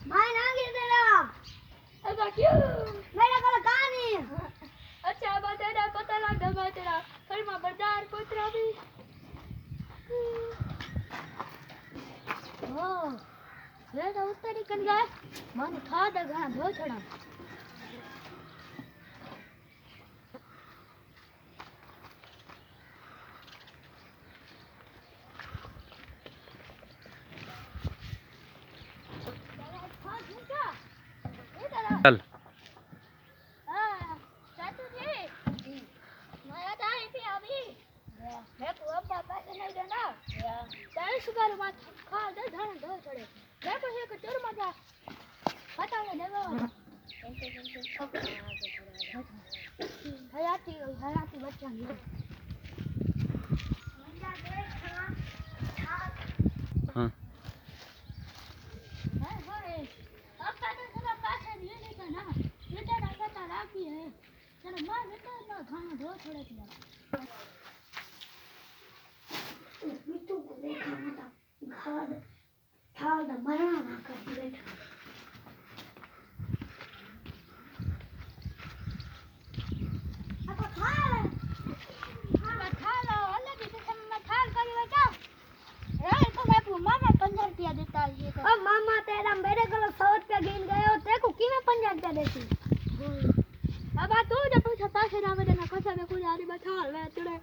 मैं ना गिर तेरा ऐसा क्यों? मेरा कल कहानी अच्छा अब तेरा पता लगा मैं तेरा फरमा बरदार पुत्र भी ओ ये तो उत्तरी कर गया मन खा दे घना धो छड़ा चल हयाती बच्चा हाँ अब मामा तेरा मेरे को 100 रुपया गिन गए तेरे को की में 50 रुपया देती अब तू जब पूछा पासे ना मेरे ना कसा में कुछ आदमी बैठा ले तुड़े